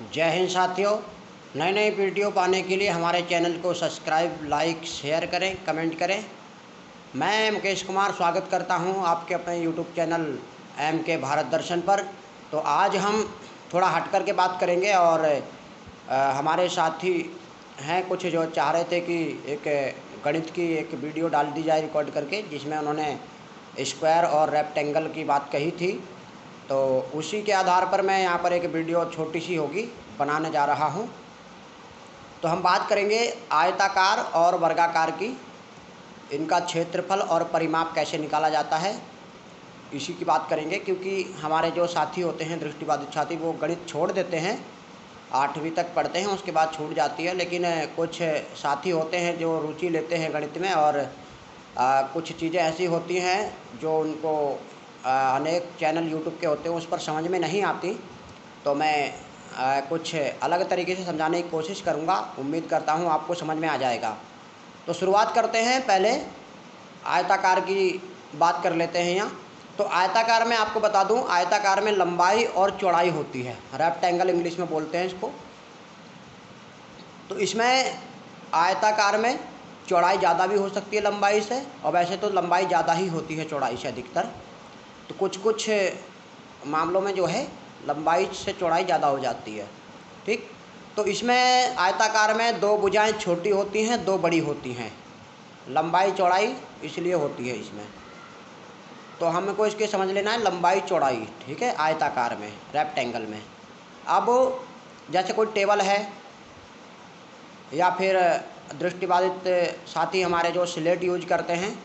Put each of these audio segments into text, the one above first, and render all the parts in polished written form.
जय हिंद साथियों। नई नई वीडियो पाने के लिए हमारे चैनल को सब्सक्राइब, लाइक, शेयर करें, कमेंट करें। मैं मुकेश कुमार स्वागत करता हूं आपके अपने यूट्यूब चैनल एम के भारत दर्शन पर। तो आज हम थोड़ा हट कर के बात करेंगे और हमारे साथी हैं कुछ जो चाह रहे थे कि एक गणित की एक वीडियो डाल दी जाए रिकॉर्ड करके, जिसमें उन्होंने स्क्वायर और रेक्टेंगल की बात कही थी। तो उसी के आधार पर मैं यहाँ पर एक वीडियो छोटी सी होगी बनाने जा रहा हूँ। तो हम बात करेंगे आयताकार और वर्गाकार की, इनका क्षेत्रफल और परिमाप कैसे निकाला जाता है, इसी की बात करेंगे। क्योंकि हमारे जो साथी होते हैं दृष्टिबाधित साथी, वो गणित छोड़ देते हैं, 8वीं तक पढ़ते हैं, उसके बाद छूट जाती है। लेकिन कुछ साथी होते हैं जो रुचि लेते हैं गणित में, और कुछ चीज़ें ऐसी होती हैं जो उनको अनेक चैनल यूट्यूब के होते हैं उस पर समझ में नहीं आती। तो मैं कुछ अलग तरीके से समझाने की कोशिश करूँगा, उम्मीद करता हूँ आपको समझ में आ जाएगा। तो शुरुआत करते हैं, पहले आयताकार की बात कर लेते हैं यहाँ। तो आयताकार में आपको बता दूं, आयताकार में लंबाई और चौड़ाई होती है, रेक्टेंगल इंग्लिश में बोलते हैं इसको। तो इसमें आयताकार में चौड़ाई ज़्यादा भी हो सकती है लंबाई से, और वैसे तो लंबाई ज़्यादा ही होती है चौड़ाई से अधिकतर। तो कुछ कुछ मामलों में जो है लंबाई से चौड़ाई ज़्यादा हो जाती है, ठीक। तो इसमें आयताकार में 2 भुजाएं छोटी होती हैं, 2 बड़ी होती हैं, लंबाई चौड़ाई इसलिए होती है इसमें। तो हमको इसके समझ लेना है लंबाई चौड़ाई, ठीक है, आयताकार में, रेक्टेंगल में। अब जैसे कोई टेबल है, या फिर दृष्टिबाधित साथी हमारे जो स्लेट यूज करते हैं,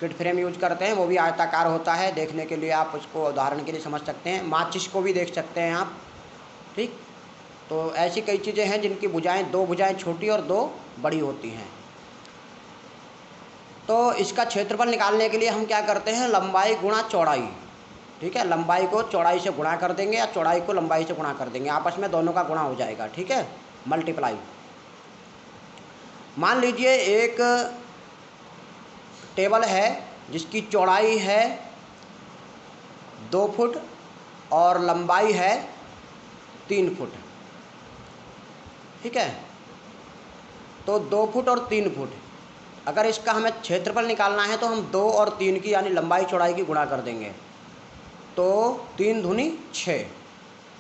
किट फ्रेम यूज करते हैं, वो भी आयताकार होता है। देखने के लिए आप उसको उदाहरण के लिए समझ सकते हैं, माचिस को भी देख सकते हैं आप, ठीक। तो ऐसी कई चीज़ें हैं जिनकी भुजाएं, 2 भुजाएं छोटी और 2 बड़ी होती हैं। तो इसका क्षेत्रफल निकालने के लिए हम क्या करते हैं, लंबाई गुणा चौड़ाई, ठीक है। लंबाई को चौड़ाई से गुणा कर देंगे या चौड़ाई को लंबाई से गुणा कर देंगे, आपस में दोनों का गुणा हो जाएगा, ठीक है, मल्टीप्लाई। मान लीजिए एक टेबल है जिसकी चौड़ाई है 2 फुट और लंबाई है 3 फुट, ठीक है। तो 2 फुट और 3 फुट, अगर इसका हमें क्षेत्रफल निकालना है तो हम 2 और 3 की यानी लंबाई चौड़ाई की गुणा कर देंगे। तो 3 दूनी 6,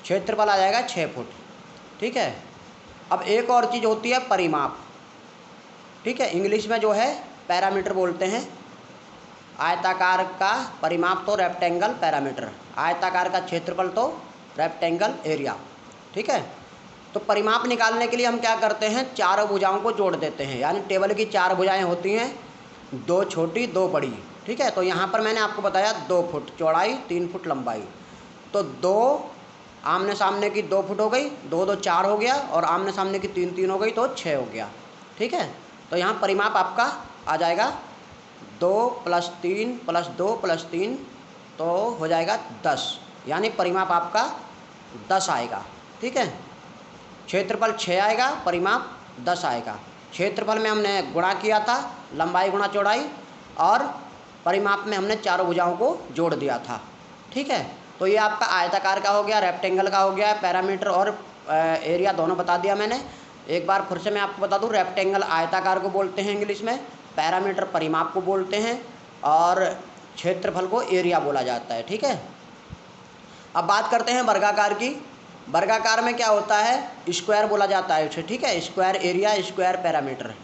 क्षेत्रफल आ जाएगा 6 फुट, ठीक है। अब एक और चीज़ होती है परिमाप, ठीक है, इंग्लिश में जो है पैरामीटर बोलते हैं। आयताकार का परिमाप तो रेक्टेंगल पैरामीटर, आयताकार का क्षेत्रफल तो रेक्टेंगल एरिया, ठीक है। तो परिमाप निकालने के लिए हम क्या करते हैं, 4 भुजाओं को जोड़ देते हैं, यानी टेबल की 4 भुजाएं होती हैं, 2 छोटी 2 बड़ी, ठीक है। तो यहाँ पर मैंने आपको बताया 2 फुट चौड़ाई, 3 फुट लंबाई। तो 2 आमने सामने की 2 फुट हो गई, 2 2 4 हो गया, और आमने सामने की 3 3 हो गई, तो 6 हो गया, ठीक है। तो यहाँ परिमाप आपका आ जाएगा 2 + 3 + 2 + 3, तो हो जाएगा 10, यानी परिमाप आपका 10 आएगा, ठीक है। क्षेत्रफल 6 आएगा, परिमाप 10 आएगा। क्षेत्रफल में हमने गुणा किया था, लंबाई गुणा चौड़ाई, और परिमाप में हमने 4 भुजाओं को जोड़ दिया था, ठीक है। तो ये आपका आयताकार का हो गया, रेक्टेंगल का हो गया, पैरामीटर और एरिया दोनों बता दिया मैंने। एक बार फिर से मैं आपको बता दूं, रेक्टेंगल आयताकार को बोलते हैं इंग्लिश में, पैरामीटर परिमाप को बोलते हैं, और क्षेत्रफल को एरिया बोला जाता है, ठीक है। अब बात करते हैं वर्गाकार की। वर्गाकार में क्या होता है, स्क्वायर बोला जाता है उसे, ठीक है, square area, square parameter.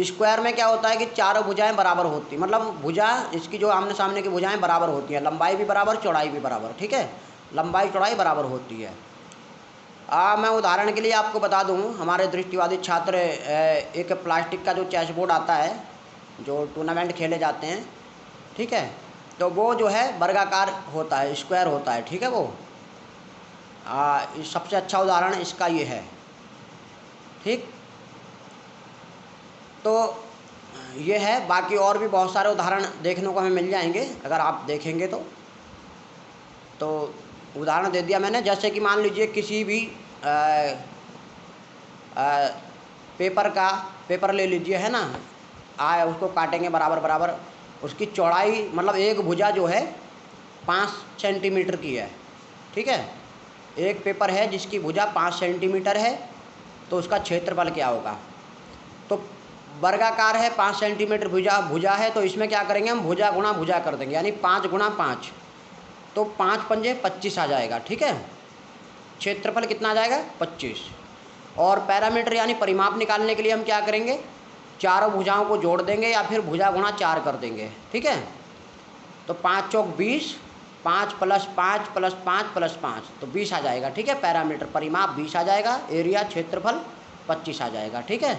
Square में क्या होता है कि 4 भुजाएं बराबर होती, मतलब भुजा इसकी जो आमने सामने की भुजाएं बराबर होती हैं, लंबाई भी बराबर, चौड़ाई भी बराबर, ठीक है, लंबाई चौड़ाई बराबर होती है। मैं उदाहरण के लिए आपको बता दूं, हमारे दृष्टिबाधित छात्र एक प्लास्टिक का जो चेस बोर्ड आता है, जो टूर्नामेंट खेले जाते हैं, ठीक है, तो वो जो है वर्गाकार होता है, स्क्वायर होता है, ठीक है। वो सबसे अच्छा उदाहरण इसका ये है, ठीक। तो ये है, बाकी और भी बहुत सारे उदाहरण देखने को हमें मिल जाएंगे अगर आप देखेंगे तो उदाहरण दे दिया मैंने। जैसे कि मान लीजिए किसी भी पेपर ले लीजिए, है ना, उसको काटेंगे बराबर बराबर, उसकी चौड़ाई मतलब एक भुजा जो है 5 सेंटीमीटर की है, ठीक है। एक पेपर है जिसकी भुजा 5 सेंटीमीटर है, तो उसका क्षेत्रफल क्या होगा। तो वर्गाकार है, 5 सेंटीमीटर भुजा है, तो इसमें क्या करेंगे हम, भुजा गुणा भुजा कर देंगे, यानी 5 गुणा 5, तो 5 पंजे 25 आ जाएगा। ठीक है, क्षेत्रफल कितना आ जाएगा, 25। और पैरामीटर यानी परिमाप निकालने के लिए हम क्या करेंगे, चारों भुजाओं को जोड़ देंगे या फिर भुजा गुणा 4 कर देंगे। ठीक है, तो 5 चौक 20, 5 + 5 + 5 + 5, तो 20 आ जाएगा। ठीक है, पैरामीटर परिमाप 20 आ जाएगा, एरिया क्षेत्रफल 25 आ जाएगा। ठीक है,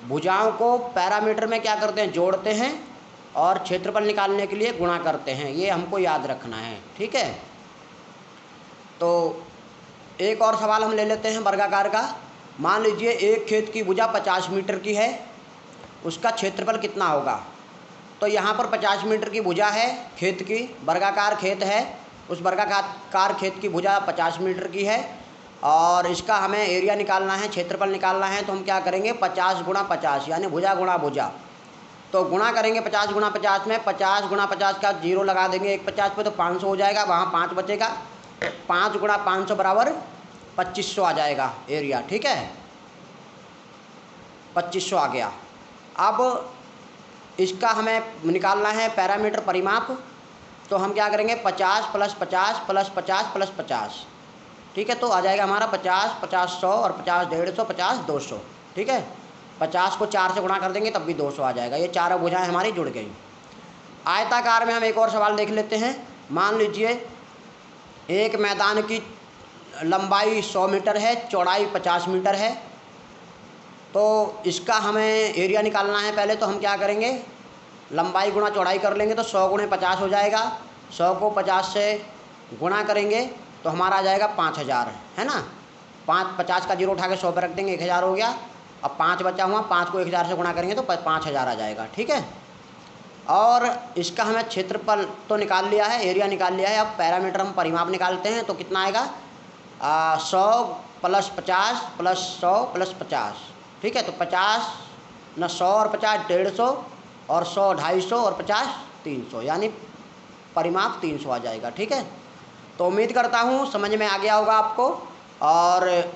भुजाओं को पैरामीटर में क्या करते हैं, जोड़ते हैं, और क्षेत्रफल निकालने के लिए गुणा करते हैं, ये हमको याद रखना है। ठीक है, तो एक और सवाल हम ले लेते हैं वर्गाकार का। मान लीजिए एक खेत की भुजा 50 मीटर की है, उसका क्षेत्रफल कितना होगा। तो यहाँ पर 50 मीटर की भुजा है खेत की, वर्गाकार खेत है, उस वर्गाकार खेत की भुजा 50 मीटर की है, और इसका हमें एरिया निकालना है, क्षेत्रफल निकालना है। तो हम क्या करेंगे, 50 गुणा 50, यानी भुजा गुणा भुजा, तो गुणा करेंगे 50 गुणा 50 में, 50 गुणा 50 का 0 लगा देंगे एक 50 पे, तो 500 हो जाएगा, वहाँ 5 बचेगा, 5 गुणा 500 बराबर 2500 आ जाएगा एरिया। ठीक है, 2500 आ गया। अब इसका हमें निकालना है पैरामीटर परिमाप, तो हम क्या करेंगे, 50 + 50 + 50 + 50। ठीक है, तो आ जाएगा हमारा 50, 50 100 और 50 150, 50 200। ठीक है, 50 को 4 से गुणा कर देंगे तब भी 200 आ जाएगा। ये चारों भुजाएं हमारी जुड़ गई। आयताकार में हम एक और सवाल देख लेते हैं। मान लीजिए एक मैदान की लंबाई 100 मीटर है, चौड़ाई 50 मीटर है, तो इसका हमें एरिया निकालना है। पहले तो हम क्या करेंगे, लंबाई गुणा चौड़ाई कर लेंगे, तो 100 × 50 हो जाएगा, 100 को 50 से गुणा करेंगे तो हमारा आ जाएगा 5000, है ना। 50 का 0 उठा के 100 पर रख देंगे, 1000 हो गया। अब 5 बचा हुआ, 5 को 1000 से गुणा करेंगे तो 5000 आ जाएगा। ठीक है, और इसका हमें क्षेत्रफल तो निकाल लिया है, एरिया निकाल लिया है। अब पैरामीटर हम परिमाप निकालते हैं, तो कितना आएगा, 100 + 50 + 100 + 50। ठीक है, तो 50 न 100 और 50 150, और 100 250 और 50 300, यानी परिमाप 300 आ जाएगा। ठीक है, तो उम्मीद करता हूँ समझ में आ गया होगा आपको, और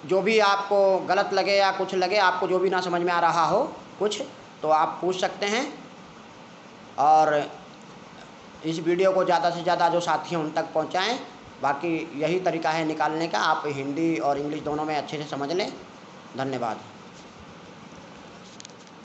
जो भी आपको गलत लगे या कुछ लगे, आपको जो भी ना समझ में आ रहा हो कुछ, तो आप पूछ सकते हैं। और इस वीडियो को ज़्यादा से ज़्यादा जो साथी हैं उन तक पहुँचाएँ। बाकी यही तरीका है निकालने का, आप हिंदी और इंग्लिश दोनों में अच्छे से समझ लें। धन्यवाद।